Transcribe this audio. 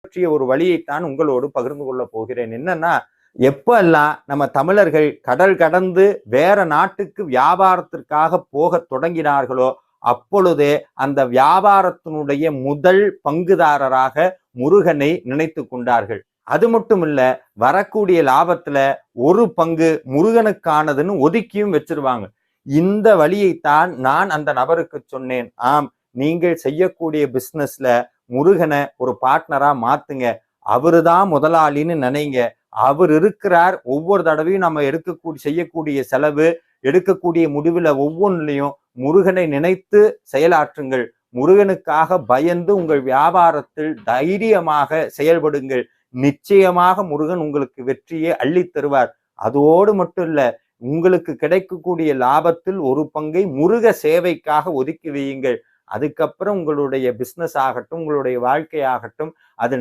பற்றிய ஒரு வழியைத்தான் உங்களோடு பகிர்ந்து கொள்ள போகிறேன். என்னன்னா, எப்பெல்லாம் நம்ம தமிழர்கள் கடல் கடந்து வேற நாட்டுக்கு வியாபாரத்திற்காக போக தொடங்கினார்களோ அப்பொழுதே அந்த வியாபாரத்தினுடைய முதல் பங்குதாரராக முருகனை நினைத்து கொண்டார்கள். அது மட்டும் இல்ல, வரக்கூடிய லாபத்துல ஒரு பங்கு முருகனுக்கானதுன்னு ஒதுக்கியும் வச்சிருவாங்க. இந்த வழியைத்தான் நான் அந்த நபருக்கு சொன்னேன். ஆம், நீங்கள் செய்யக்கூடிய பிசினஸ்ல முருகனை ஒரு பார்ட்னரா மாத்துங்க. அவருதான் முதலாளின்னு நினைங்க. அவர் இருக்கிறார். ஒவ்வொரு தடவையும் நம்ம செய்யக்கூடிய செலவு, எடுக்கக்கூடிய முடிவுல ஒவ்வொன்றிலையும் முருகனை நினைத்து செயலாற்றுங்கள். முருகனுக்காக பயந்து உங்கள் வியாபாரத்தில் தைரியமாக செயல்படுங்கள். நிச்சயமாக முருகன் உங்களுக்கு வெற்றியை அள்ளி தருவார். அதோடு மட்டும் இல்ல, உங்களுக்கு கிடைக்கக்கூடிய லாபத்தில் ஒரு பங்கை முருக சேவைக்காக ஒதுக்கி வையுங்கள். அதுக்கப்புறம் உங்களுடைய பிசினஸ் ஆகட்டும், உங்களுடைய வாழ்க்கை ஆகட்டும்,